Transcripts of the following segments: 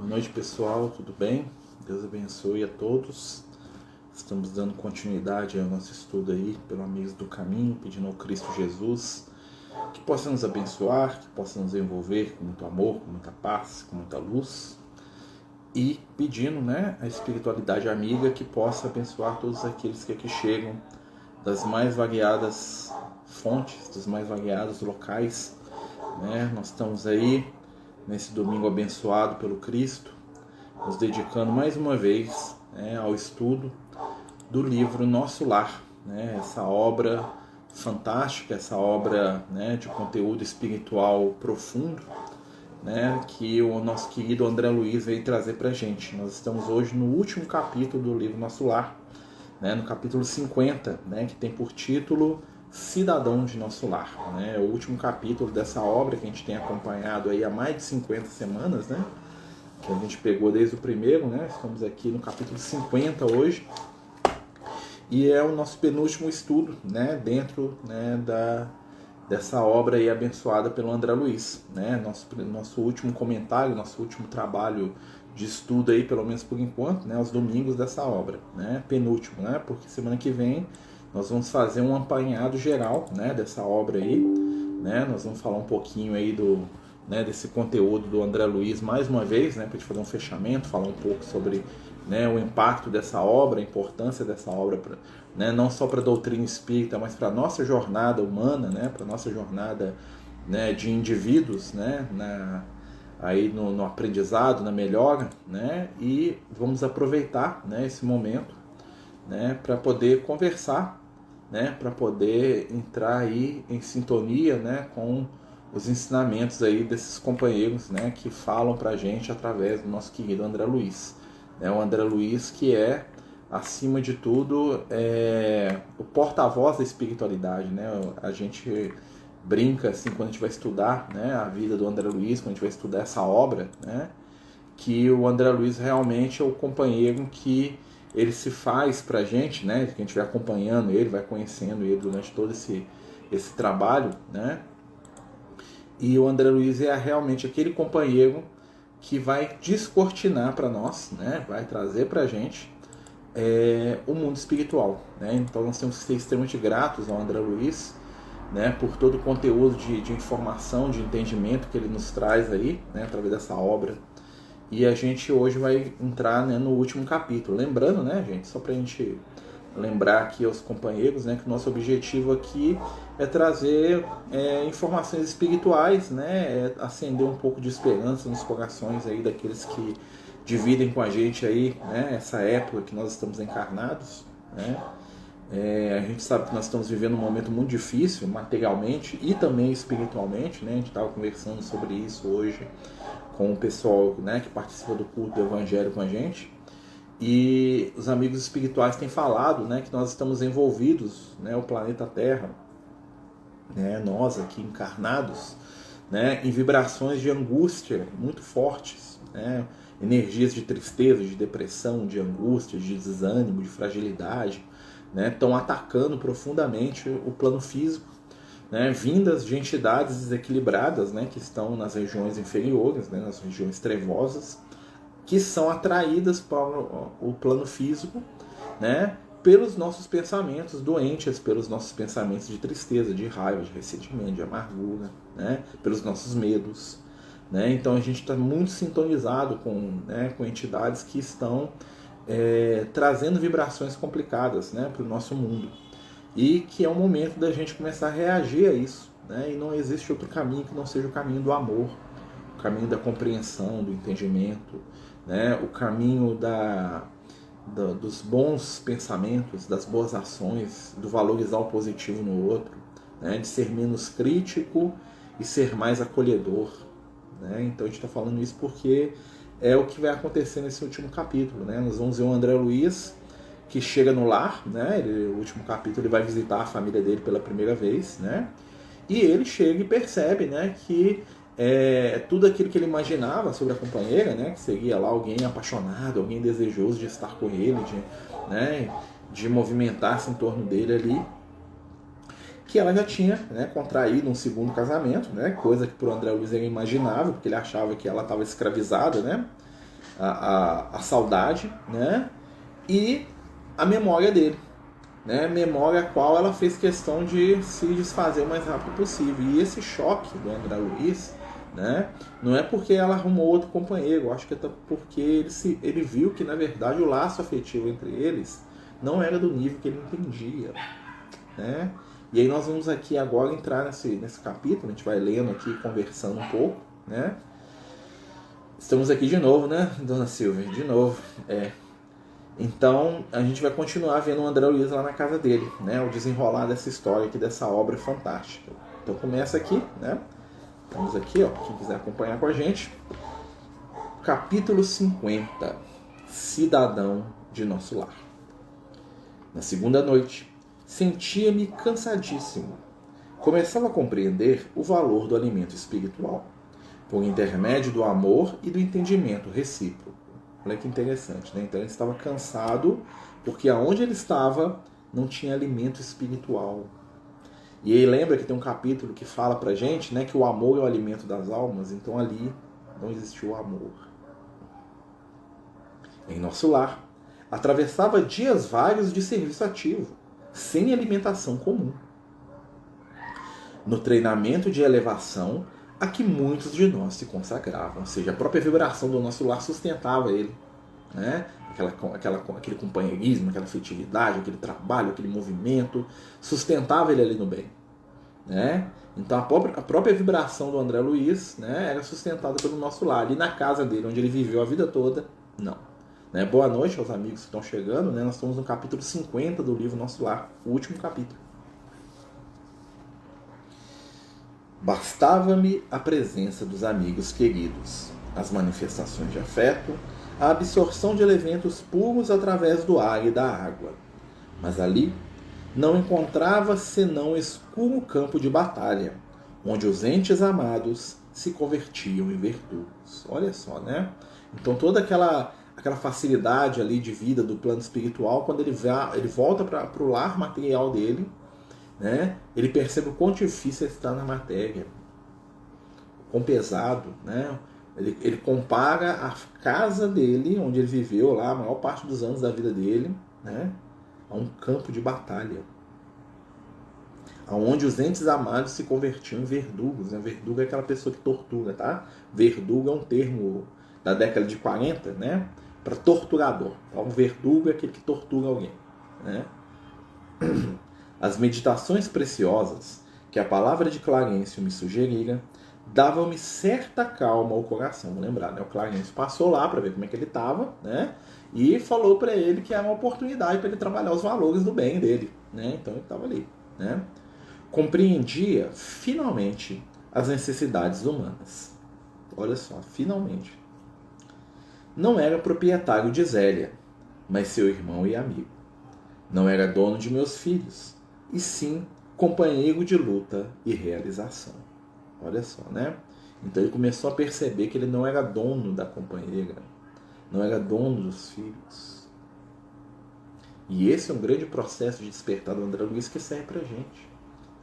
noite, pessoal, tudo bem? Deus abençoe a todos. Estamos dando continuidade ao nosso estudo aí pelo Amigos do Caminho, pedindo ao Cristo Jesus que possa nos abençoar, que possa nos envolver com muito amor, com muita paz, com muita luz, e pedindo, a espiritualidade amiga que possa abençoar todos aqueles que aqui chegam das mais variadas fontes, dos mais variados locais, Nós estamos aí nesse domingo abençoado pelo Cristo, nos dedicando mais uma vez ao estudo do livro Nosso Lar, essa obra fantástica, essa obra de conteúdo espiritual profundo, que o nosso querido André Luiz veio trazer para a gente. Nós estamos hoje no último capítulo do livro Nosso Lar, no capítulo 50, que tem por título Cidadão de Nosso Lar. É o último capítulo dessa obra que a gente tem acompanhado aí há mais de 50 semanas, que a gente pegou desde o primeiro, estamos aqui no capítulo 50 hoje, e é o nosso penúltimo estudo, dentro dessa obra aí abençoada pelo André Luiz, nosso último comentário, nosso último trabalho de estudo aí, pelo menos por enquanto, aos domingos dessa obra, penúltimo, porque semana que vem nós vamos fazer um apanhado geral, dessa obra aí, nós vamos falar um pouquinho aí desse conteúdo do André Luiz mais uma vez, para a gente fazer um fechamento, falar um pouco sobre o impacto dessa obra, a importância dessa obra, não só para a doutrina espírita, mas para a nossa jornada humana, para a nossa jornada de indivíduos, aí no aprendizado, na melhora, e vamos aproveitar esse momento para poder conversar, para poder entrar aí em sintonia com os ensinamentos aí desses companheiros que falam para a gente através do nosso querido André Luiz. O André Luiz, que é, acima de tudo, o porta-voz da espiritualidade. A gente brinca assim, quando a gente vai estudar a vida do André Luiz, quando a gente vai estudar essa obra, que o André Luiz realmente é o companheiro que ele se faz para a gente, que a gente vai acompanhando ele, vai conhecendo ele durante todo esse trabalho, E o André Luiz é realmente aquele companheiro que vai descortinar para nós, vai trazer para a gente o mundo espiritual. Então nós temos que ser extremamente gratos ao André Luiz, por todo o conteúdo de informação, de entendimento que ele nos traz aí, através dessa obra. E a gente hoje vai entrar no último capítulo. Lembrando, gente, só para a gente lembrar aqui aos companheiros, que o nosso objetivo aqui é trazer informações espirituais, acender um pouco de esperança nos corações aí daqueles que dividem com a gente aí, essa época que nós estamos encarnados, a gente sabe que nós estamos vivendo um momento muito difícil, materialmente e também espiritualmente, a gente estava conversando sobre isso hoje com o pessoal que participa do culto do Evangelho com a gente. E os amigos espirituais têm falado que nós estamos envolvidos, o planeta Terra, nós aqui encarnados, em vibrações de angústia muito fortes, energias de tristeza, de depressão, de angústia, de desânimo, de fragilidade, estão atacando profundamente o plano físico, vindas de entidades desequilibradas, que estão nas regiões inferiores, nas regiões trevosas, que são atraídas para o plano físico, pelos nossos pensamentos doentes, pelos nossos pensamentos de tristeza, de raiva, de ressentimento, de amargura, pelos nossos medos. Então a gente está muito sintonizado com entidades que estão trazendo vibrações complicadas para o nosso mundo. E que é o momento da gente começar a reagir a isso. E não existe outro caminho que não seja o caminho do amor, o caminho da compreensão, do entendimento, o caminho dos bons pensamentos, das boas ações, do valorizar o positivo no outro, de ser menos crítico e ser mais acolhedor. Então a gente está falando isso porque é o que vai acontecer nesse último capítulo. Nós vamos ver o André Luiz, que chega no lar, no último capítulo ele vai visitar a família dele pela primeira vez, e ele chega e percebe que tudo aquilo que ele imaginava sobre a companheira, que seria lá alguém apaixonado, alguém desejoso de estar com ele, de movimentar-se em torno dele ali, que ela já tinha contraído um segundo casamento, coisa que para o André Luiz era imaginável, porque ele achava que ela estava escravizada, a saudade, né? E a memória dele, né? Memória a qual ela fez questão de se desfazer o mais rápido possível. E esse choque do André Luiz, né? Não é porque ela arrumou outro companheiro, eu acho que é porque ele viu que na verdade o laço afetivo entre eles não era do nível que ele entendia, né? E aí nós vamos aqui agora entrar nesse capítulo, a gente vai lendo aqui, conversando um pouco, né? Estamos aqui de novo, né, dona Silvia? De novo, Então, a gente vai continuar vendo o André Luiz lá na casa dele, né? O desenrolar dessa história aqui, dessa obra fantástica. Então começa aqui, né? Estamos aqui, ó, quem quiser acompanhar com a gente. Capítulo 50. Cidadão de nosso lar. Na segunda noite, sentia-me cansadíssimo. Começava a compreender o valor do alimento espiritual, por intermédio do amor e do entendimento recíproco. Olha que interessante, né? Então ele estava cansado porque aonde ele estava não tinha alimento espiritual. E aí lembra que tem um capítulo que fala pra gente, né, que o amor é o alimento das almas, então ali não existiu amor. Em nosso lar, atravessava dias vários de serviço ativo, sem alimentação comum. No treinamento de elevação a que muitos de nós se consagravam, ou seja, a própria vibração do nosso lar sustentava ele, né? Aquele companheirismo, aquela afetividade, aquele trabalho, aquele movimento, sustentava ele ali no bem, né? Então a própria vibração do André Luiz, né, era sustentada pelo nosso lar, ali na casa dele, onde ele viveu a vida toda, não. Né? Boa noite aos amigos que estão chegando, né? Nós estamos no capítulo 50 do livro Nosso Lar, o último capítulo. Bastava-me a presença dos amigos queridos, as manifestações de afeto, a absorção de elementos puros através do ar e da água. Mas ali não encontrava senão escuro campo de batalha, onde os entes amados se convertiam em verdugos. Olha só, né? Então toda aquela facilidade ali de vida do plano espiritual, quando ele volta para o lar material dele, né, ele percebe o quão difícil é estar na matéria, o quão pesado, né? Ele compara a casa dele, onde ele viveu lá a maior parte dos anos da vida dele, né, a um campo de batalha, onde os entes amados se convertiam em verdugos. Né? Verdugo é aquela pessoa que tortura, tá? Verdugo é um termo da década de 40, né, para torturador. Então, um verdugo é aquele que tortura alguém, né? As meditações preciosas que a palavra de Clarencio me sugerira davam-me certa calma ao coração. Vou lembrar, né? O Clarencio passou lá para ver como é que ele estava, né? E falou para ele que era uma oportunidade para ele trabalhar os valores do bem dele, né? Então ele estava ali, né? Compreendia finalmente as necessidades humanas. Olha só, finalmente. Não era proprietário de Zélia, mas seu irmão e amigo. Não era dono de meus filhos, e sim companheiro de luta e realização. Olha só, né? Então ele começou a perceber que ele não era dono da companheira, não era dono dos filhos. E esse é um grande processo de despertar do André Luiz que serve pra gente,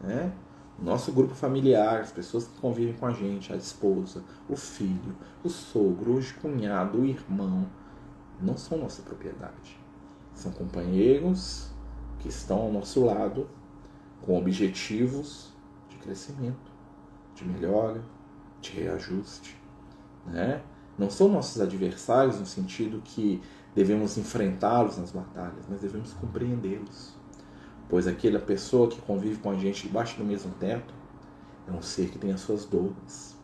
né? O nosso grupo familiar, as pessoas que convivem com a gente, a esposa, o filho, o sogro, o cunhado, o irmão, não são nossa propriedade. São companheiros que estão ao nosso lado com objetivos de crescimento, de melhora, de reajuste, né? Não são nossos adversários no sentido que devemos enfrentá-los nas batalhas, mas devemos compreendê-los. Pois aquela pessoa que convive com a gente debaixo do mesmo teto é um ser que tem as suas dores,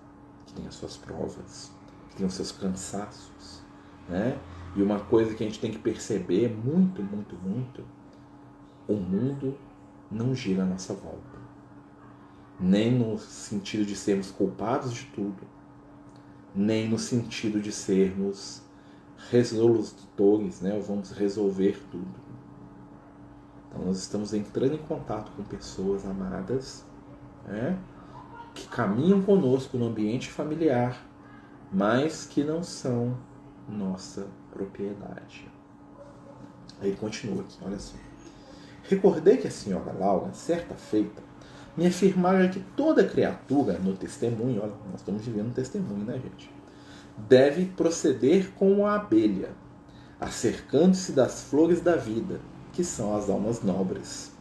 que tem as suas provas, que tem os seus cansaços, né? E uma coisa que a gente tem que perceber muito, muito, muito: o mundo não gira à nossa volta. Nem no sentido de sermos culpados de tudo, nem no sentido de sermos resolutores, né? Ou vamos resolver tudo. Então nós estamos entrando em contato com pessoas amadas, né? Que caminham conosco no ambiente familiar, mas que não são nossa propriedade. Aí continua aqui, olha só. Recordei que a senhora Laura, certa feita, me afirmara que toda criatura no testemunho, olha, nós estamos vivendo um testemunho, né, gente? deve proceder como a abelha, acercando-se das flores da vida, que são as almas nobres,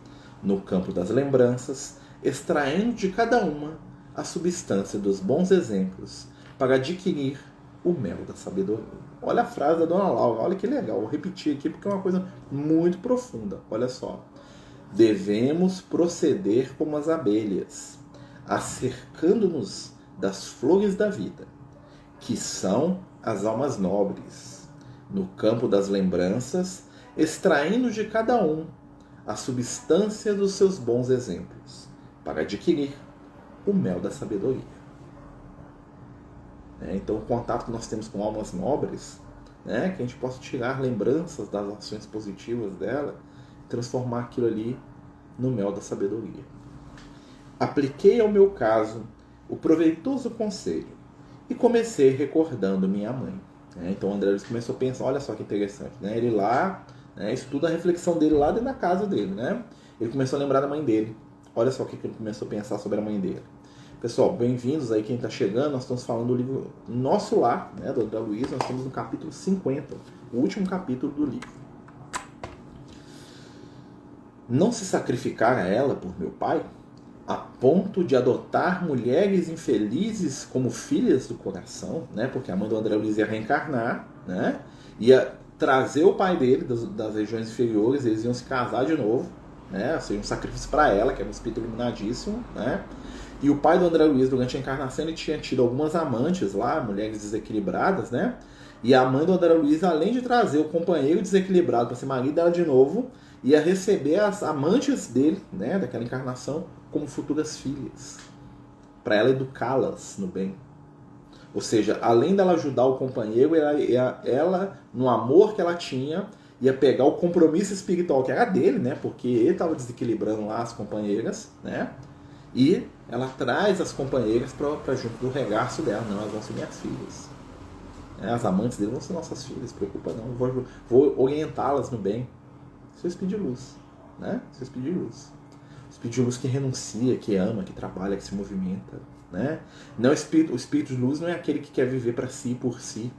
no campo das lembranças, extraindo de cada uma a substância dos bons exemplos para adquirir o mel da sabedoria. Olha a frase da Dona Laura, olha que legal, vou repetir aqui porque é uma coisa muito profunda. Olha só. Devemos proceder como as abelhas, acercando-nos das flores da vida, que são as almas nobres, no campo das lembranças, extraindo de cada um a substância dos seus bons exemplos, para adquirir o mel da sabedoria. Então, o contato que nós temos com almas nobres, que a gente possa tirar lembranças das ações positivas dela, transformar aquilo ali no mel da sabedoria. Apliquei ao meu caso o proveitoso conselho e comecei recordando minha mãe. Então, o André Luiz começou a pensar, olha só que interessante, ele lá, isso tudo a reflexão dele lá dentro da casa dele, Ele começou a lembrar da mãe dele. Olha só o que ele começou a pensar sobre a mãe dele. Pessoal, bem-vindos aí quem está chegando. Nós estamos falando do livro Nosso Lar, do André Luiz. Nós estamos no capítulo 50, o último capítulo do livro. Não se sacrificar a ela por meu pai, a ponto de adotar mulheres infelizes como filhas do coração, porque a mãe do André Luiz ia reencarnar, ia trazer o pai dele das regiões inferiores, eles iam se casar de novo, seria um sacrifício para ela, que era um espírito iluminadíssimo, E o pai do André Luiz, durante a encarnação, ele tinha tido algumas amantes lá, mulheres desequilibradas, E a mãe do André Luiz, além de trazer o companheiro desequilibrado para ser marido dela de novo, ia receber as amantes dele, daquela encarnação, como futuras filhas, para ela educá-las no bem. Ou seja, além dela ajudar o companheiro, ela, no amor que ela tinha, ia pegar o compromisso espiritual que era dele, porque ele estava desequilibrando lá as companheiras, E ela traz as companheiras para junto do regaço dela. Não, elas vão ser minhas filhas. As amantes dele vão ser nossas filhas, se preocupa não. Vou orientá-las no bem. Isso é o espírito de luz. Isso é o espírito de luz. O espírito de luz que renuncia, que ama, que trabalha, que se movimenta. Não, o espírito de luz não é aquele que quer viver para si e por si.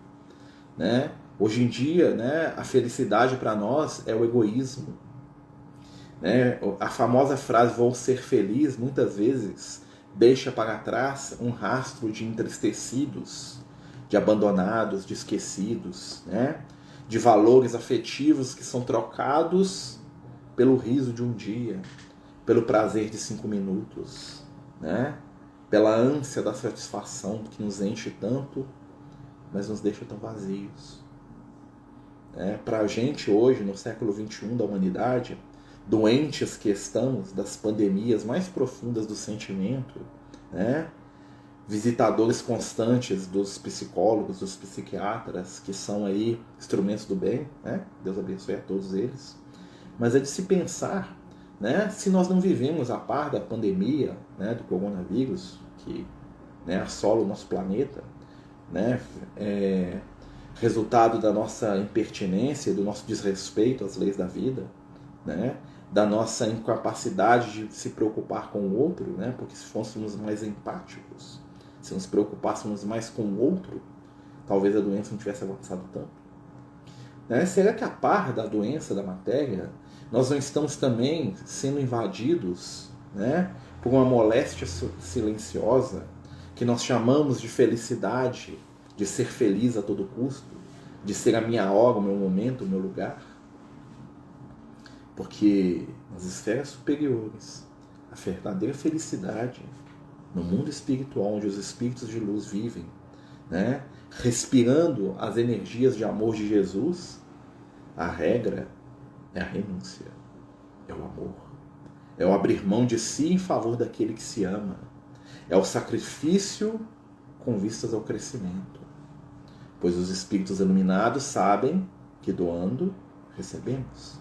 Hoje em dia, a felicidade para nós é o egoísmo. A famosa frase vou ser feliz, muitas vezes deixa para trás um rastro de entristecidos, de abandonados, de esquecidos, de valores afetivos que são trocados pelo riso de um dia, pelo prazer de 5 minutos, pela ânsia da satisfação que nos enche tanto, mas nos deixa tão vazios. Para a gente hoje, no século XXI da humanidade, doentes que estamos das pandemias mais profundas do sentimento, visitadores constantes dos psicólogos, dos psiquiatras, que são aí instrumentos do bem, Deus abençoe a todos eles. Mas é de se pensar, se nós não vivemos a par da pandemia, do coronavírus, que assola o nosso planeta, resultado da nossa impertinência, do nosso desrespeito às leis da vida, da nossa incapacidade de se preocupar com o outro, porque se fôssemos mais empáticos, se nos preocupássemos mais com o outro, talvez a doença não tivesse avançado tanto. Será que a par da doença, da matéria, nós não estamos também sendo invadidos por uma moléstia silenciosa que nós chamamos de felicidade, de ser feliz a todo custo, de ser a minha hora, o meu momento, o meu lugar? Porque nas esferas superiores, a verdadeira felicidade, no mundo espiritual, onde os espíritos de luz vivem, respirando as energias de amor de Jesus, a regra é a renúncia, é o amor, é o abrir mão de si em favor daquele que se ama, é o sacrifício com vistas ao crescimento, pois os espíritos iluminados sabem que doando, recebemos,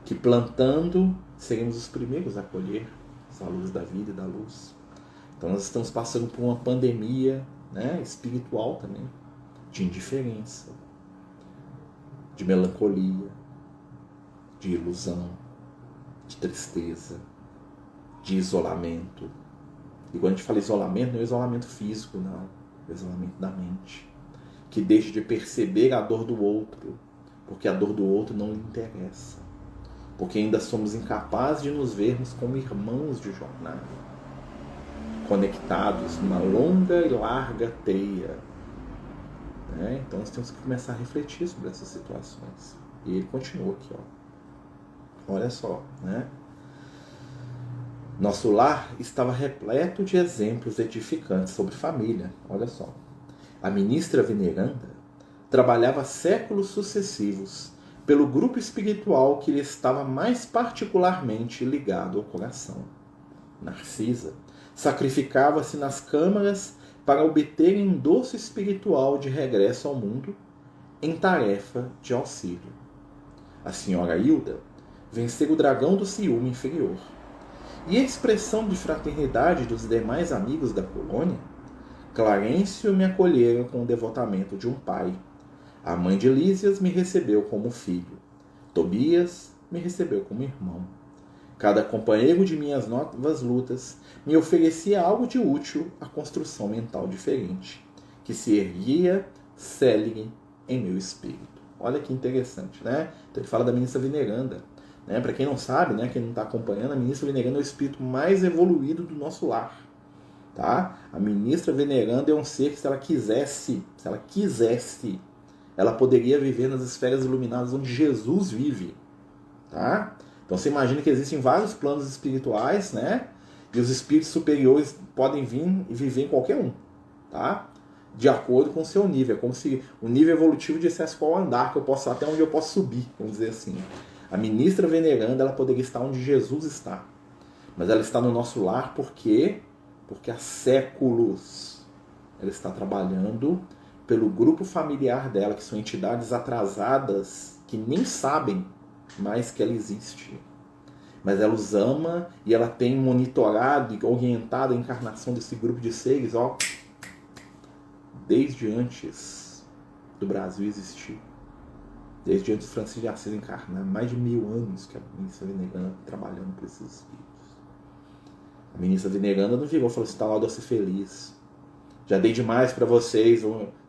que plantando, seremos os primeiros a colher essa luz da vida e da luz. Então nós estamos passando por uma pandemia espiritual também, de indiferença, de melancolia, de ilusão, de tristeza, de isolamento. E quando a gente fala isolamento, não é isolamento físico, não. É isolamento da mente. que deixe de perceber a dor do outro, porque a dor do outro não lhe interessa, porque ainda somos incapazes de nos vermos como irmãos de jornada, conectados numa longa e larga teia. Né? Então nós temos que começar a refletir sobre essas situações. E ele continua aqui, ó. Olha só, né? Nosso lar estava repleto de exemplos edificantes sobre família. Olha só. A ministra veneranda trabalhava séculos sucessivos pelo grupo espiritual que lhe estava mais particularmente ligado ao coração. Narcisa sacrificava-se nas câmaras para obter endosso espiritual de regresso ao mundo em tarefa de auxílio. A senhora Hilda venceu o dragão do ciúme inferior. E a expressão de fraternidade dos demais amigos da colônia, Clarencio me acolheram com o devotamento de um pai. A mãe de Lísias me recebeu como filho. Tobias me recebeu como irmão. Cada companheiro de minhas novas lutas me oferecia algo de útil à construção mental diferente, que se erguia célere em meu espírito. Olha que interessante, né? Então ele fala da ministra veneranda. Né? Para quem não sabe, né? Quem não está acompanhando, a ministra veneranda é o espírito mais evoluído do nosso lar. Tá? A ministra veneranda é um ser que, se ela quisesse, ela poderia viver nas esferas iluminadas onde Jesus vive. Tá? Então você imagina que existem vários planos espirituais, né? E os espíritos superiores podem vir e viver em qualquer um. Tá? De acordo com o seu nível. É como se o nível evolutivo dissesse qual andar que eu posso, até onde eu posso subir, vamos dizer assim. A ministra veneranda, ela poderia estar onde Jesus está. Mas ela está no nosso lar porque há séculos ela está trabalhando pelo grupo familiar dela, que são entidades atrasadas que nem sabem mais que ela existe. Mas ela os ama e ela tem monitorado e orientado a encarnação desse grupo de seres, ó, desde antes do Brasil existir. Desde antes de Francisco de Assis encarnar, mais de 1000 anos que a ministra veneranda trabalhando por esses espíritos. A ministra veneranda não virou e falou assim: tá lá, eu ser feliz. Já dei demais para vocês.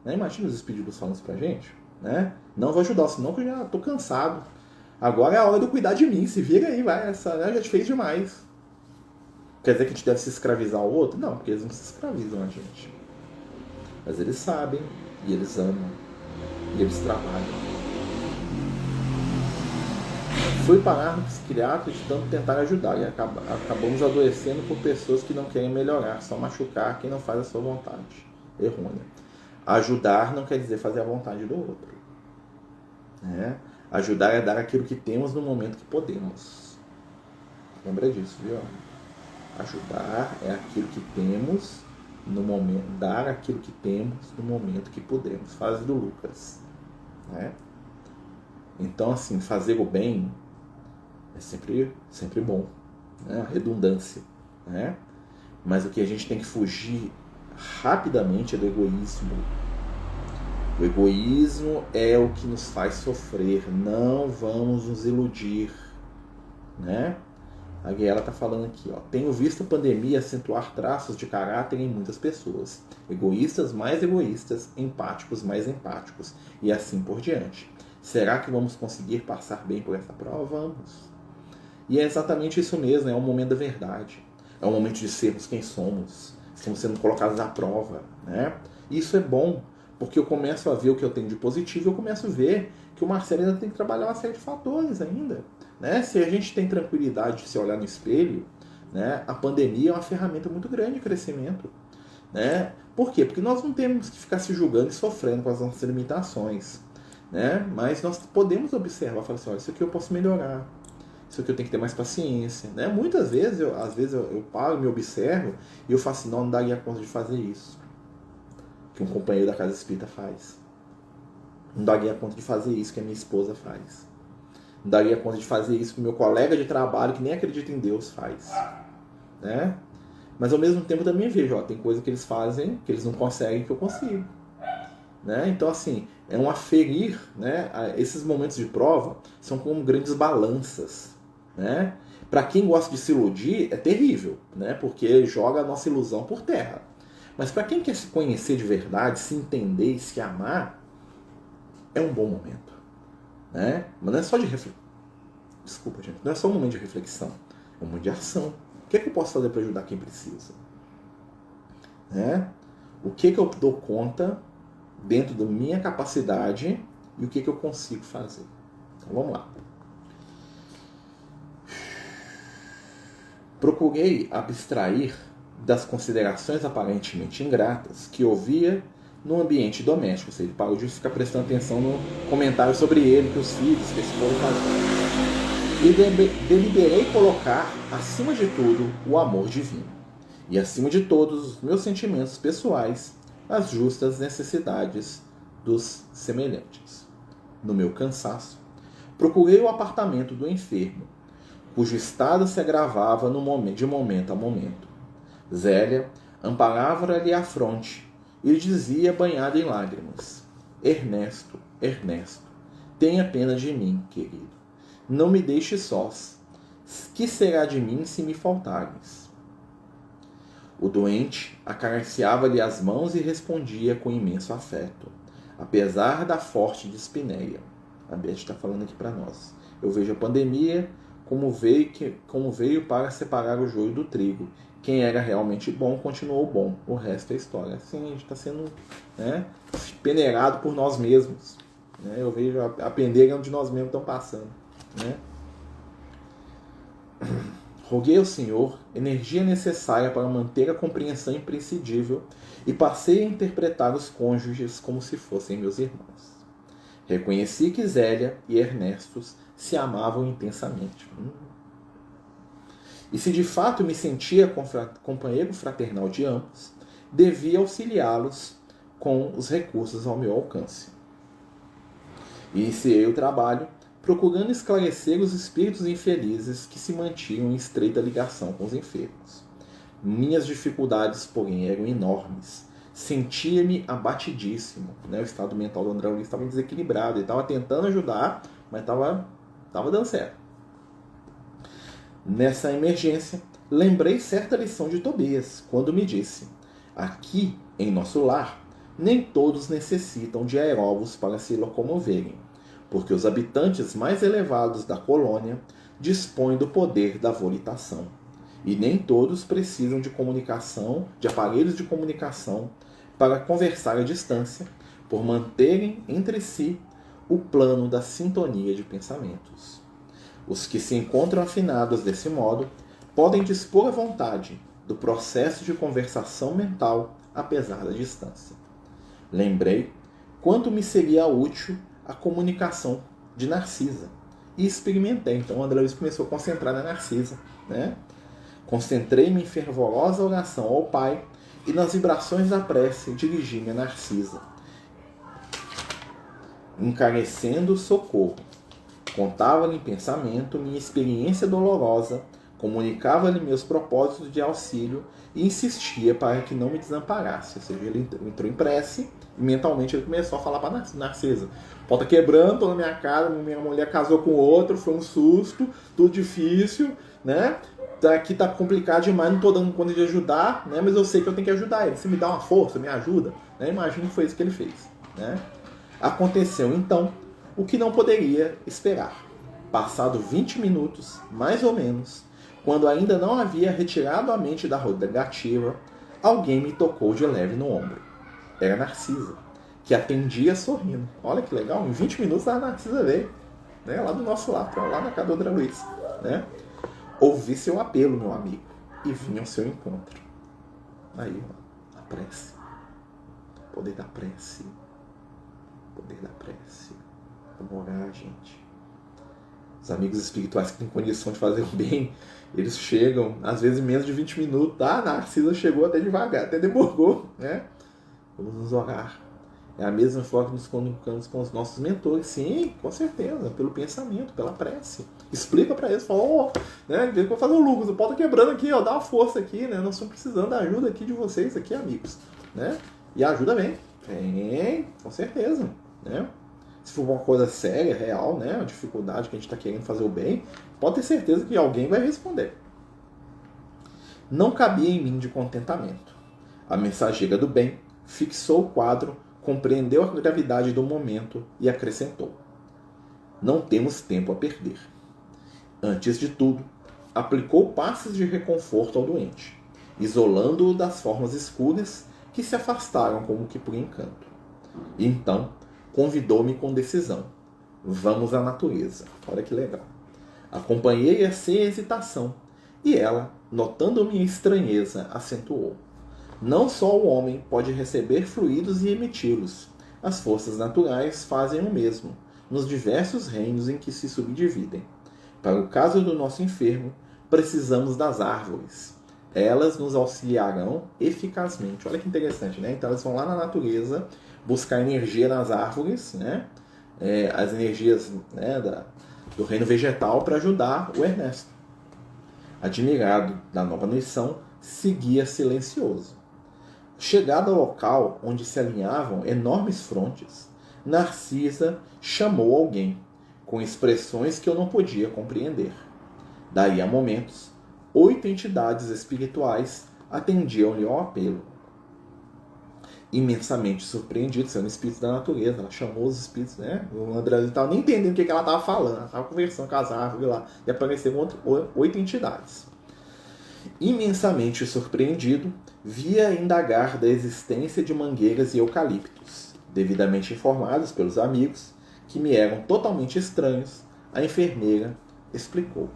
Né? Imagina os espíritos falando isso pra gente. Né? Não vou ajudar, senão que eu já tô cansado. Agora é a hora de eu cuidar de mim. Se vira aí, vai. Essa né, já te fez demais. Quer dizer que a gente deve se escravizar ao outro? Não, porque eles não se escravizam a gente. Mas eles sabem, e eles amam, e eles trabalham. Fui parar no psiquiatra de tanto tentar ajudar e acabamos adoecendo por pessoas que não querem melhorar, só machucar quem não faz a sua vontade. Errônea. Ajudar não quer dizer fazer a vontade do outro. Né? Ajudar é dar aquilo que temos no momento que podemos. Lembra disso, viu? Ajudar é aquilo que temos no momento, dar aquilo que temos no momento que podemos. Frase do Lucas. Né? Então, assim, fazer o bem é sempre bom, né? A redundância, né? Mas o que a gente tem que fugir rapidamente é do egoísmo. O egoísmo é o que nos faz sofrer. Não vamos nos iludir, né? A Guiela está falando aqui, ó. Tenho visto a pandemia acentuar traços de caráter em muitas pessoas. Egoístas mais egoístas, empáticos mais empáticos e assim por diante. Será que vamos conseguir passar bem por essa prova? Vamos. E é exatamente isso mesmo, é o momento da verdade. É o momento de sermos quem somos. Estamos sendo colocados à prova. Né? E isso é bom, porque eu começo a ver o que eu tenho de positivo e eu começo a ver que o Marcelo ainda tem que trabalhar uma série de fatores ainda. Né? Se a gente tem tranquilidade de se olhar no espelho, né? A pandemia é uma ferramenta muito grande de crescimento. Né? Por quê? Porque nós não temos que ficar se julgando e sofrendo com as nossas limitações. Né? Mas nós podemos observar, falar assim, olha, isso aqui eu posso melhorar, isso aqui eu tenho que ter mais paciência, né? Muitas vezes, eu paro, me observo e eu faço assim, não daria conta de fazer isso que um companheiro da casa espírita faz, não daria conta de fazer isso que a minha esposa faz, não daria conta de fazer isso que o meu colega de trabalho que nem acredita em Deus faz, né? Mas ao mesmo tempo também vejo, ó, tem coisa que eles fazem que eles não conseguem que eu consigo. Né? Então, assim, é um aferir, né? Esses momentos de prova são como grandes balanças. Né? Para quem gosta de se iludir, é terrível, né? Porque joga a nossa ilusão por terra. Mas para quem quer se conhecer de verdade, se entender e se amar, é um bom momento, né? Mas não é só de reflexão. Desculpa, gente. Não é só um momento de reflexão. É um momento de ação. O que é que eu posso fazer para ajudar quem precisa? Né? O que é que eu dou conta dentro da minha capacidade e o que é que eu consigo fazer? Então vamos lá. Procurei abstrair das considerações aparentemente ingratas que ouvia no ambiente doméstico. Ou seja, ele parou de ficar prestando atenção no comentário sobre ele, que os filhos, que esse povo fazia. E deliberei colocar, acima de tudo, o amor divino. E acima de todos os meus sentimentos pessoais, as justas necessidades dos semelhantes. No meu cansaço, procurei o apartamento do enfermo, cujo estado se agravava de momento a momento. Zélia amparava-lhe a fronte e dizia, banhada em lágrimas: Ernesto, Ernesto, tenha pena de mim, querido. Não me deixe sós. Que será de mim se me faltares? O doente acariciava-lhe as mãos e respondia com imenso afeto, apesar da forte dispneia. A Beth está falando aqui para nós. Eu vejo a pandemia como veio para separar o joio do trigo. Quem era realmente bom continuou bom. O resto é história. Assim, a gente está sendo, né, peneirado por nós mesmos. Né? Eu vejo a pendeira onde nós mesmos estamos passando. Né? Roguei ao Senhor energia necessária para manter a compreensão imprescindível e passei a interpretar os cônjuges como se fossem meus irmãos. Reconheci que Zélia e Ernesto se amavam intensamente. E se de fato me sentia companheiro fraternal de ambos, devia auxiliá-los com os recursos ao meu alcance. Iniciei o trabalho procurando esclarecer os espíritos infelizes que se mantinham em estreita ligação com os enfermos. Minhas dificuldades, porém, eram enormes. Sentia-me abatidíssimo. Né? O estado mental do André Luiz estava desequilibrado. Ele estava tentando ajudar, mas estava dando certo. Nessa emergência, lembrei certa lição de Tobias, quando me disse: aqui, em nosso lar, nem todos necessitam de aeróbus para se locomoverem, porque os habitantes mais elevados da colônia dispõem do poder da volitação. E nem todos precisam de comunicação, de aparelhos de comunicação, para conversar à distância, por manterem entre si o plano da sintonia de pensamentos. Os que se encontram afinados desse modo podem dispor à vontade do processo de conversação mental, apesar da distância. Lembrei quanto me seria útil a comunicação de Narcisa e experimentei. Então o André Luiz começou a concentrar na Narcisa, né? Concentrei-me em fervorosa oração ao Pai e nas vibrações da prece dirigi-me a Narcisa, encarecendo o socorro. Contava-lhe em pensamento minha experiência dolorosa, comunicava-lhe meus propósitos de auxílio e insistia para que não me desamparasse. Ou seja, ele entrou em prece e mentalmente ele começou a falar para Narcisa: pau tá quebrando, tô na minha casa, minha mulher casou com outro, foi um susto, tudo difícil, né? Aqui tá complicado demais, não tô dando conta de ajudar, né? Mas eu sei que eu tenho que ajudar ele. Se me dá uma força, me ajuda, né? Imagino que foi isso que ele fez, né? Aconteceu então o que não poderia esperar. Passado 20 minutos, mais ou menos, quando ainda não havia retirado a mente da rogativa, alguém me tocou de leve no ombro. Era Narcisa, que atendia sorrindo. Olha que legal, em 20 minutos a Narcisa veio, né? Lá do nosso lado, lá na casa do André Luiz, né? Ouvi seu apelo, meu amigo, e vim ao seu encontro. Aí, ó, a prece. O poder da prece. O poder da prece. Vamos orar, gente. Os amigos espirituais que têm condição de fazer o bem, eles chegam, às vezes, em menos de 20 minutos. Ah, a Narcisa chegou até devagar, até demorou, né? Vamos nos orar. É a mesma forma que nos comunicamos com os nossos mentores. Sim, com certeza, pelo pensamento, pela prece. Explica para eles, fala, ó, né? Vou fazer o Lucas, o pau tá quebrando aqui, ó, dá uma força aqui, né? Nós estamos precisando da ajuda aqui de vocês, aqui, amigos, né? E a ajuda vem, com certeza, né? Se for uma coisa séria, real, né? Uma dificuldade que a gente está querendo fazer o bem, pode ter certeza que alguém vai responder. Não cabia em mim de contentamento. A mensageira do bem fixou o quadro compreendeu a gravidade do momento e acrescentou: não temos tempo a perder. Antes de tudo, aplicou passes de reconforto ao doente, isolando-o das formas escuras que se afastaram como que por encanto. E então, convidou-me com decisão: vamos à natureza. Olha que legal. Acompanhei-a sem hesitação, e ela, notando minha estranheza, acentuou: não só o homem pode receber fluidos e emiti-los. As forças naturais fazem o mesmo, nos diversos reinos em que se subdividem. Para o caso do nosso enfermo, precisamos das árvores. Elas nos auxiliarão eficazmente. Olha que interessante, né? Então elas vão lá na natureza buscar energia nas árvores, né? As energias, né, do reino vegetal para ajudar o Ernesto. Admirado da nova missão, seguia silencioso. Chegado ao local onde se alinhavam enormes frontes, Narcisa chamou alguém, com expressões que eu não podia compreender. Daí a momentos, 8 entidades espirituais atendiam-lhe ao apelo. Imensamente surpreendido, sendo espíritos da natureza, ela chamou os espíritos, né? O André estava nem entendendo o que ela estava falando, ela estava conversando com as árvores lá, e apareceram 8 entidades. Imensamente surpreendido, via indagar da existência de mangueiras e eucaliptos. Devidamente informados pelos amigos, que me eram totalmente estranhos, a enfermeira explicou: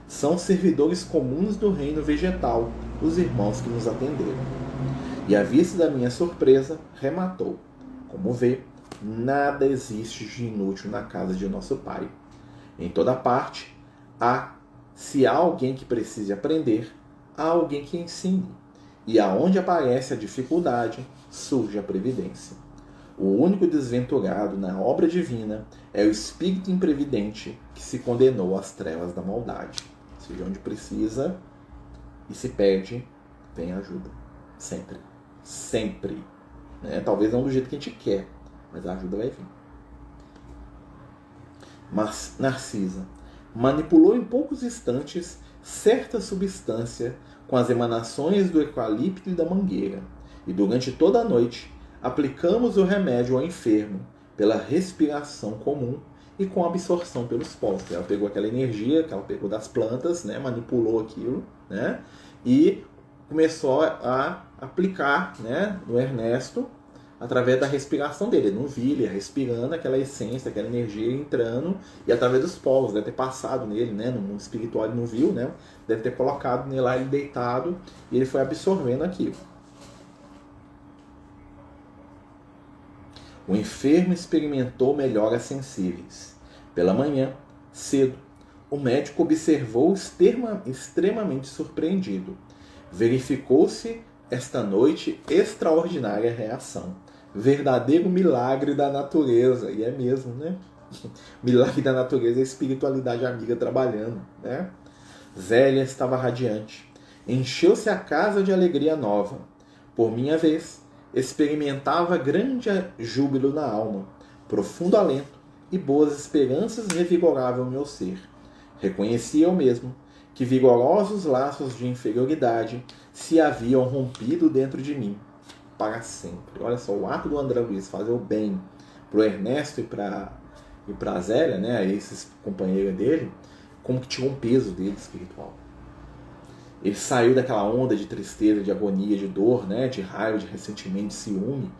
são servidores comuns do reino vegetal, os irmãos que nos atenderam. E à vista da minha surpresa, rematou: como vê, nada existe de inútil na casa de nosso Pai. Em toda parte, se há alguém que precise aprender, há alguém que ensine. E aonde aparece a dificuldade, surge a previdência. O único desventurado na obra divina é o espírito imprevidente que se condenou às trevas da maldade. Ou seja, onde precisa e se perde, vem ajuda. Sempre. Sempre. Né? Talvez não do jeito que a gente quer, mas a ajuda vai vir. Mas Narcisa manipulou em poucos instantes certa substância com as emanações do eucalipto e da mangueira, e durante toda a noite aplicamos o remédio ao enfermo pela respiração comum e com absorção pelos poros. Ela pegou aquela energia que ela pegou das plantas, né, manipulou aquilo, né, e começou a aplicar, né, no Ernesto através da respiração dele. Ele não via, ele ia respirando aquela essência, aquela energia entrando, e através dos polos, deve ter passado nele, né, no mundo espiritual ele não viu, né, deve ter colocado nele lá, ele deitado, e ele foi absorvendo aquilo. O enfermo experimentou melhoras sensíveis. Pela manhã, cedo, o médico observou extremamente surpreendido. Verificou-se esta noite extraordinária reação. Verdadeiro milagre da natureza. E é mesmo, né? Milagre da natureza é a espiritualidade amiga trabalhando, né? Zélia estava radiante. Encheu-se a casa de alegria nova. Por minha vez, experimentava grande júbilo na alma, profundo alento e boas esperanças revigoravam meu ser. Reconhecia eu mesmo que vigorosos laços de inferioridade se haviam rompido dentro de mim para sempre. Olha só, o ato do André Luiz fazer o bem para o Ernesto e para a Zélia, né, esses companheiros dele, como que tirou um peso dele espiritual. Ele saiu daquela onda de tristeza, de agonia, de dor, né, de raiva, de ressentimento, de ciúme.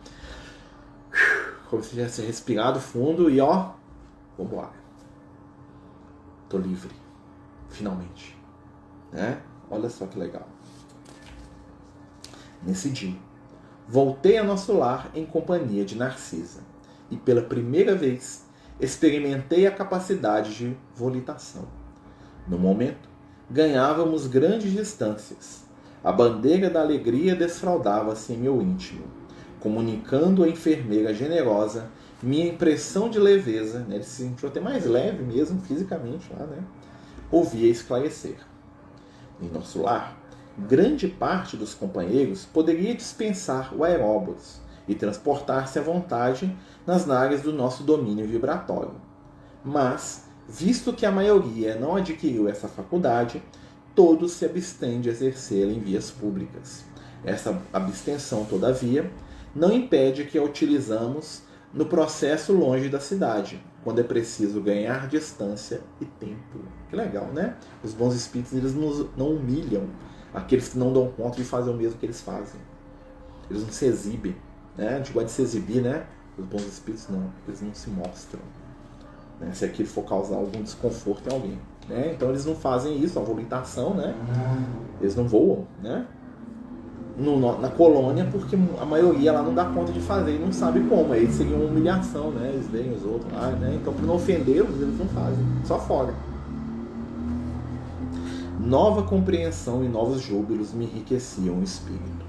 Como se tivesse respirado fundo e ó, vamos lá. Tô livre. Finalmente. Né? Olha só que legal. Nesse dia, voltei a nosso lar em companhia de Narcisa. E pela primeira vez, experimentei a capacidade de volitação. No momento, ganhávamos grandes distâncias. A bandeira da alegria desfraldava-se em meu íntimo, comunicando à enfermeira generosa minha impressão de leveza, né? Ele se sentiu até mais leve mesmo, fisicamente lá, né? Ouvia esclarecer. Em nosso lar, grande parte dos companheiros poderia dispensar o aeróbus e transportar-se à vontade nas áreas do nosso domínio vibratório. Mas, visto que a maioria não adquiriu essa faculdade, todos se abstêm de exercê-la em vias públicas. Essa abstenção, todavia, não impede que a utilizamos no processo longe da cidade, quando é preciso ganhar distância e tempo. Que legal, né? Os bons espíritos, eles não humilham aqueles que não dão conta de fazer o mesmo que eles fazem. Eles não se exibem, né? A gente gosta de se exibir, né? Os bons espíritos não, eles não se mostram, né? Se aquilo for causar algum desconforto em alguém, né? Então eles não fazem isso, a voluntação, né? Eles não voam, né? Na colônia, porque a maioria lá não dá conta de fazer e não sabe como. Aí seria uma humilhação, né? Eles veem os outros lá, né? Então, para não ofendê-los, eles não fazem, só fora. Nova compreensão e novos júbilos me enriqueciam o espírito.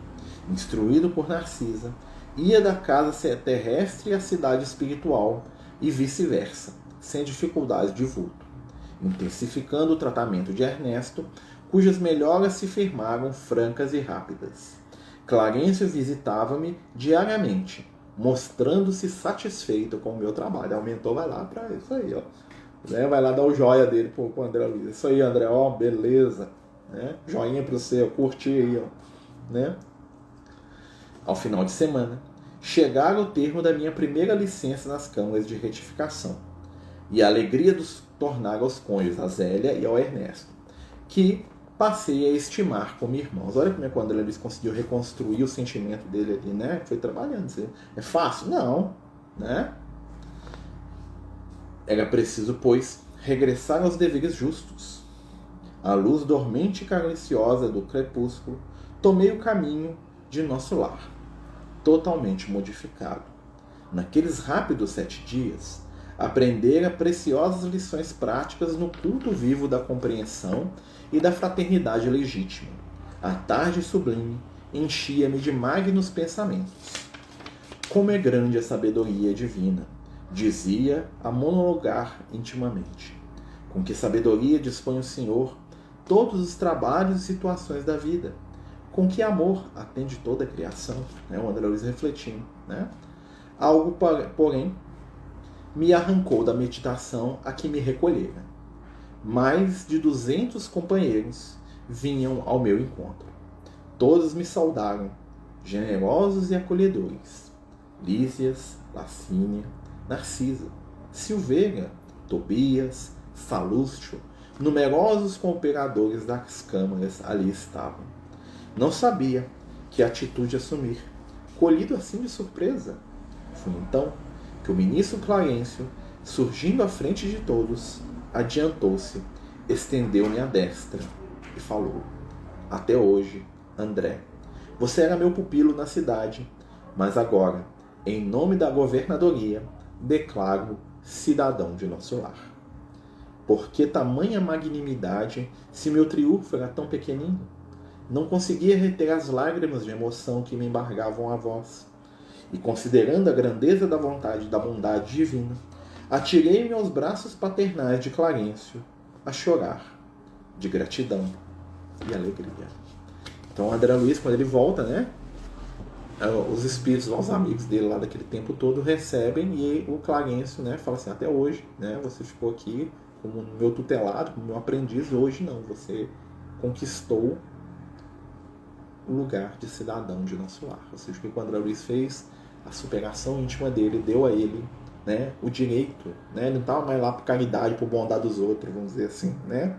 Instruído por Narcisa, ia da casa terrestre à cidade espiritual e vice-versa, sem dificuldades de vulto, intensificando o tratamento de Ernesto, cujas melhoras se firmaram francas e rápidas. Clarencio visitava-me diariamente, mostrando-se satisfeito com o meu trabalho. Aumentou, vai lá para isso aí, ó. Né? Vai lá dar o joia dele pro André Luiz. Isso aí, André, ó, beleza. Né? Joinha para você, ó, curti aí, ó. Né? Ao final de semana, chegara o termo da minha primeira licença nas câmaras de retificação, e a alegria dos tornar aos cônjuges, a Zélia e ao Ernesto, que passei a estimar como irmãos. Olha como é que o André Luiz conseguiu reconstruir o sentimento dele ali, né? Foi trabalhando. É fácil? Não, né? Era preciso, pois, regressar aos deveres justos. À luz dormente e carenciosa do crepúsculo, tomei o caminho de nosso lar, totalmente modificado. Naqueles rápidos 7 dias, aprendera preciosas lições práticas no culto vivo da compreensão e da fraternidade legítima. A tarde sublime enchia-me de magnos pensamentos. Como é grande a sabedoria divina, dizia a monologar intimamente. Com que sabedoria dispõe o Senhor todos os trabalhos e situações da vida. Com que amor atende toda a criação. Né? O André Luiz refletindo. Né? Algo, porém, me arrancou da meditação a que me recolhera. Mais de 200 companheiros vinham ao meu encontro. Todos me saudaram, generosos e acolhedores. Lísias, Lacínia, Narcisa, Silveira, Tobias, Salúcio, numerosos cooperadores das câmaras ali estavam. Não sabia que atitude assumir, colhido assim de surpresa. Foi então que o ministro Clarencio, surgindo à frente de todos, adiantou-se, estendeu-me a destra e falou: até hoje, André, você era meu pupilo na cidade, mas agora, em nome da governadoria, declaro cidadão de nosso lar. Por que tamanha magnanimidade, se meu triunfo era tão pequenino? Não conseguia reter as lágrimas de emoção que me embargavam a voz. E considerando a grandeza da vontade e da bondade divina, atirei-me aos braços paternais de Clarencio, a chorar, de gratidão e alegria. Então, André Luiz, quando ele volta, né, os espíritos, os amigos dele lá daquele tempo todo, recebem, e o Clarencio, né, fala assim: até hoje, né, você ficou aqui como meu tutelado, como meu aprendiz, hoje não, você conquistou o lugar de cidadão de nosso lar. Ou seja, o que o André Luiz fez, a superação íntima dele deu a ele, né, o direito, né, ele não estava mais lá por caridade, por bondade dos outros, vamos dizer assim, né,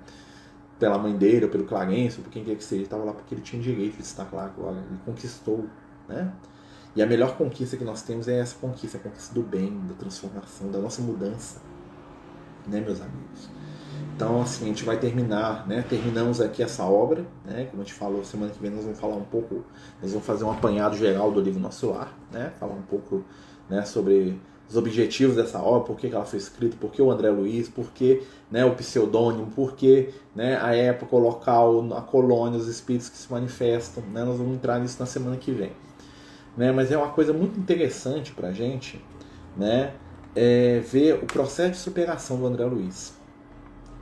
pela mãe dele, ou pelo Clarencio, por quem quer que seja, ele estava lá porque ele tinha o direito de estar lá agora, ele conquistou, né, e a melhor conquista que nós temos é essa conquista, a conquista do bem, da transformação, da nossa mudança, né, meus amigos. Então, assim, a gente vai terminar, né? Terminamos aqui essa obra, né? Como a gente falou, semana que vem nós vamos falar um pouco, nós vamos fazer um apanhado geral do livro Nosso Lar, né? Falar um pouco, né, sobre os objetivos dessa obra, por que ela foi escrita, por que o André Luiz, por que, né, o pseudônimo, por que, né, a época, o local, a colônia, os espíritos que se manifestam, né? Nós vamos entrar nisso na semana que vem, né? Mas é uma coisa muito interessante pra gente, né? Ver o processo de superação do André Luiz,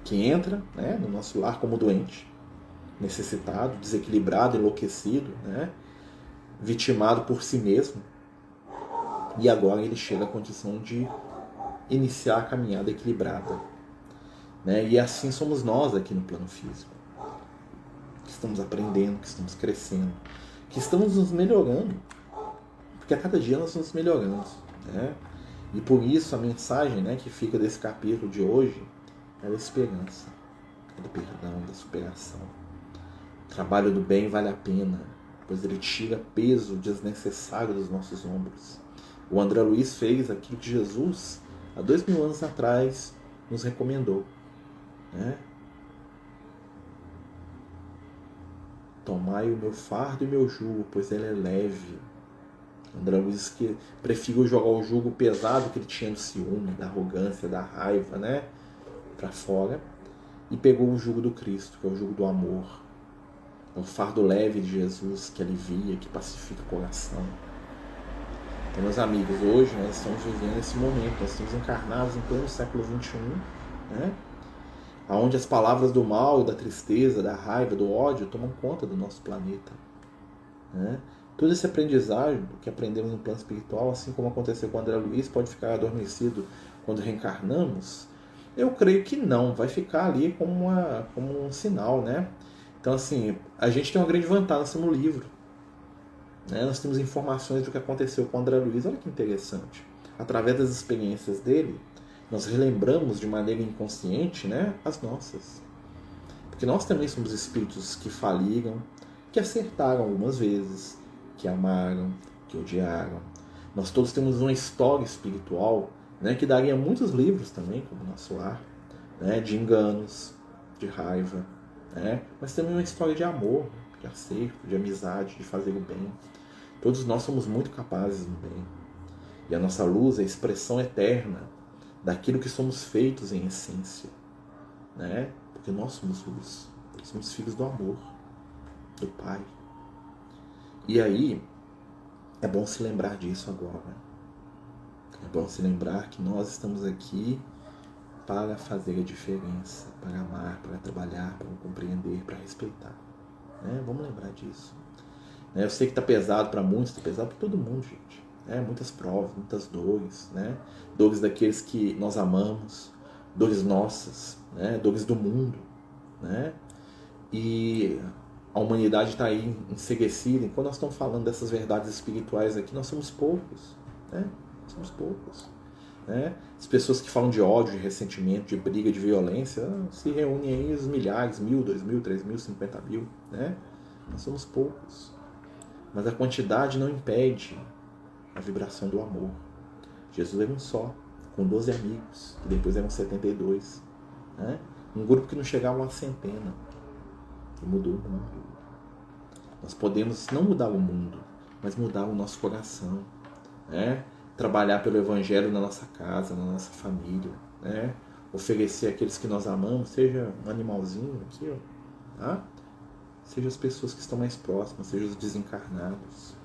que entra, né, no nosso lar como doente, necessitado, desequilibrado, enlouquecido, né, vitimado por si mesmo, e agora ele chega à condição de iniciar a caminhada equilibrada, né, e assim somos nós aqui no plano físico, que estamos aprendendo, que estamos crescendo, que estamos nos melhorando, Porque a cada dia nós estamos melhorando, né? E por isso a mensagem, né, que fica desse capítulo de hoje é da esperança, é do perdão, da superação. O trabalho do bem vale a pena, pois ele tira peso desnecessário dos nossos ombros. O André Luiz fez aquilo que Jesus, há 2000 anos atrás, nos recomendou, né? Tomai o meu fardo e o meu jugo, pois ele é leve. André Luiz que preferiu jogar o jugo pesado que ele tinha do ciúme, da arrogância, da raiva, né, para fora, e pegou o jugo do Cristo, que é o jugo do amor. É o fardo leve de Jesus que alivia, que pacifica o coração. Então, meus amigos, hoje nós estamos vivendo esse momento, nós estamos encarnados em pleno século XXI, né, onde as palavras do mal, da tristeza, da raiva, do ódio tomam conta do nosso planeta, né? Todo esse aprendizado que aprendemos no plano espiritual, assim como aconteceu com o André Luiz, pode ficar adormecido quando reencarnamos? Eu creio que não, vai ficar ali como um sinal, né? Então, assim, a gente tem uma grande vantagem, nós temos um livro, né? Nós temos informações do que aconteceu com o André Luiz, olha que interessante. Através das experiências dele, nós relembramos de maneira inconsciente, né, as nossas. Porque nós também somos espíritos que faliram, que acertaram algumas vezes, que amaram, que odiaram. Nós todos temos uma história espiritual, né, que daria muitos livros também, como o Nosso Lar, né, de enganos, de raiva, né, mas também uma história de amor, de acerto, de amizade, de fazer o bem. Todos nós somos muito capazes no bem. E a nossa luz é a expressão eterna daquilo que somos feitos em essência, né, porque nós somos luz, somos filhos do amor, do Pai. E aí, é bom se lembrar disso agora. É bom se lembrar que nós estamos aqui para fazer a diferença, para amar, para trabalhar, para compreender, para respeitar. Né? Vamos lembrar disso. Eu sei que está pesado para muitos, está pesado para todo mundo, gente. Muitas provas, muitas dores, né? Dores daqueles que nós amamos, dores nossas, né? Dores do mundo, né? E a humanidade está aí enseguecida. Enquanto nós estamos falando dessas verdades espirituais aqui, nós somos poucos, né? Somos poucos, né? As pessoas que falam de ódio, de ressentimento, de briga, de violência, se reúnem aí os milhares, 1.000, 2.000, 3.000, 50.000, né? Nós somos poucos. Mas a quantidade não impede a vibração do amor. Jesus era um só, com 12 amigos, que depois eram 72, né? Um grupo que não chegava a uma centena. E mudou o mundo. Nós podemos não mudar o mundo, mas mudar o nosso coração, né? Trabalhar pelo Evangelho na nossa casa, na nossa família, né? Oferecer àqueles que nós amamos, seja um animalzinho aqui, ó, tá? Seja as pessoas que estão mais próximas, seja os desencarnados,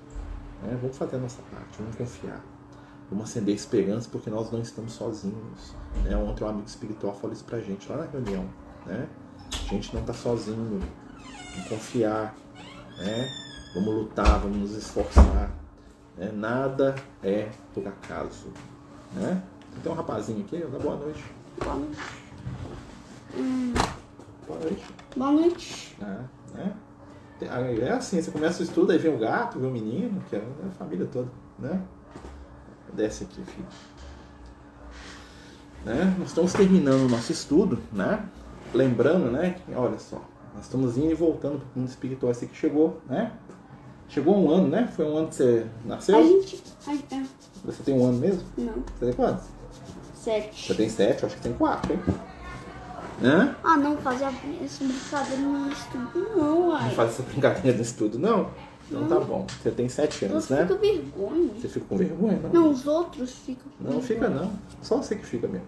né? Vamos fazer a nossa parte, vamos confiar, vamos acender esperança, porque nós não estamos sozinhos, né? Ontem um amigo espiritual falou isso pra gente lá na reunião, né? A gente não está sozinho. Vamos confiar, né? Vamos lutar, vamos nos esforçar, né? Nada é por acaso, né? Tem um rapazinho aqui, dá boa noite. Boa noite. Boa noite. Boa noite. Né? É assim, você começa o estudo, aí vem o gato, vem o menino, que é a família toda, né? Desce aqui, filho. Né? Nós estamos terminando o nosso estudo, né? Lembrando, né, que, olha só, nós estamos indo e voltando para o mundo espiritual. Esse aqui chegou, né? Chegou um ano, né? Foi um ano que você nasceu? Você tem um ano mesmo? Não. Você tem quantos? 7. Você tem 7, eu acho que tem 4, hein? Né? Ah, não fazer essa brincadeira no estudo, não, uai. Não faz essa brincadeira no estudo, não? Então tá bom. Você tem 7 anos, Eu né? fico com vergonha. Você fica com vergonha, não? Não, os outros ficam com Não fica, vergonha. não. Só você que fica mesmo.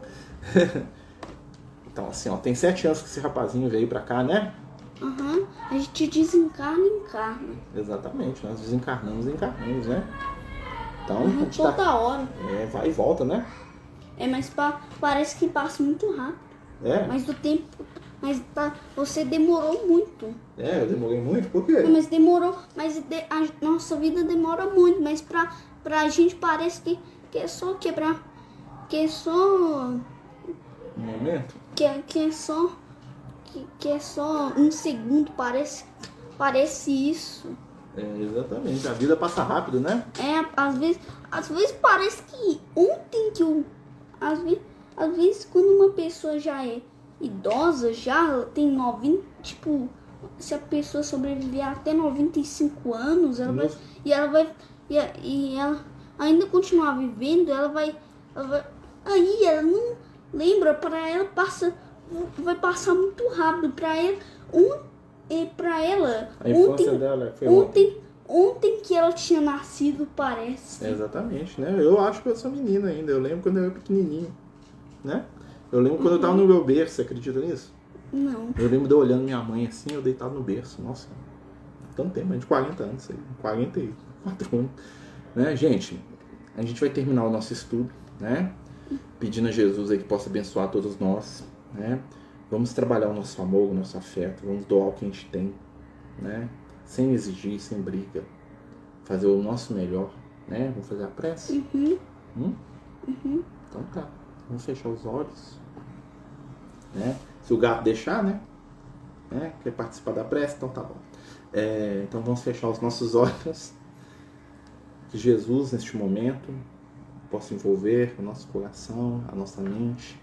Então, assim, ó, tem 7 anos que esse rapazinho veio pra cá, né? Aham. A gente desencarna e encarna. Exatamente, nós desencarnamos e encarnamos, né? Então, a gente Toda hora. vai e volta, né? Mas parece que passa muito rápido. Mas o tempo... você demorou muito. eu demorei muito, por quê? Mas demorou... a nossa vida demora muito. Mas pra gente parece que é só quebrar... Que é só... Um momento? Que é só um segundo, parece isso. Exatamente. A vida passa rápido, né? Às vezes parece que ontem que eu. Às vezes quando uma pessoa já é idosa, já tem 90, tipo, se a pessoa sobreviver até 95 anos, Nossa. e ela ainda continuar vivendo, aí ela não lembra, para ela vai passar muito rápido para ela. Para ela, A infância dela foi ontem que ela tinha nascido, parece. Exatamente, né? Eu acho que eu sou menina ainda. Eu lembro quando eu era pequenininho, né? Eu lembro quando eu tava no meu berço, você acredita nisso? Não. Eu lembro de eu olhando minha mãe assim, eu deitado no berço. Nossa, tanto tempo, mais de 40 anos, aí, 44 anos. Né, gente? A gente vai terminar o nosso estudo, né? Pedindo a Jesus aí que possa abençoar todos nós, né? Vamos trabalhar o nosso amor, o nosso afeto, vamos doar o que a gente tem, né? Sem exigir, sem briga. Fazer o nosso melhor, né? Vamos fazer a prece? Então tá, vamos fechar os olhos, né? Se o gato deixar, né? Quer participar da prece? Então tá bom. Então vamos fechar os nossos olhos. Que Jesus, neste momento, possa envolver o nosso coração, a nossa mente,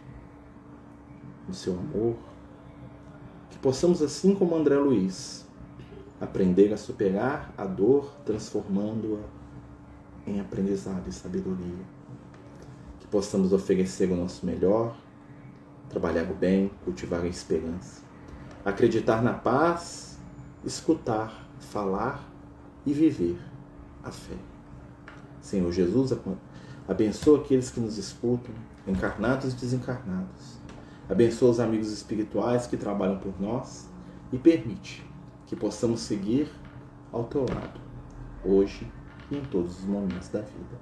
no seu amor. Que possamos, assim como André Luiz, aprender a superar a dor, transformando-a em aprendizado e sabedoria. Que possamos oferecer o nosso melhor, trabalhar o bem, cultivar a esperança, acreditar na paz, escutar, falar e viver a fé. Senhor Jesus, abençoa aqueles que nos escutam, encarnados e desencarnados. Abençoa os amigos espirituais que trabalham por nós e permite que possamos seguir ao teu lado, hoje e em todos os momentos da vida.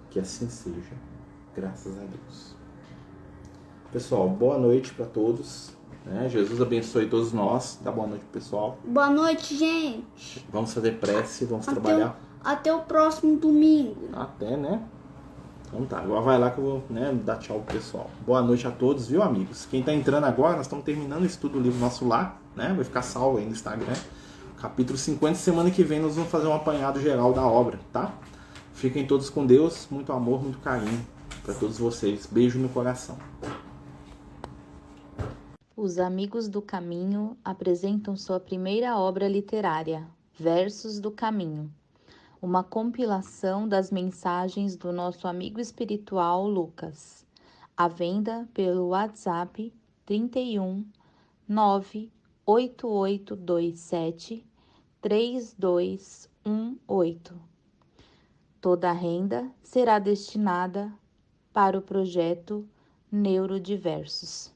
Que assim seja, graças a Deus. Pessoal, boa noite para todos. Jesus abençoe todos nós. Dá boa noite, pessoal. Boa noite, gente. Vamos fazer prece, vamos trabalhar. Até o próximo domingo. Até, né? Então tá, agora vai lá que eu vou dar tchau pro pessoal. Boa noite a todos, viu, amigos? Quem tá entrando agora, nós estamos terminando o estudo do livro nosso lá, né? Vai ficar salvo aí no Instagram. Capítulo 50, semana que vem nós vamos fazer um apanhado geral da obra, tá? Fiquem todos com Deus, muito amor, muito carinho para todos vocês. Beijo no coração. Os Amigos do Caminho apresentam sua primeira obra literária, Versos do Caminho, uma compilação das mensagens do nosso amigo espiritual Lucas, à venda pelo WhatsApp 31 98827 3218. Toda a renda será destinada para o projeto Neurodiversos.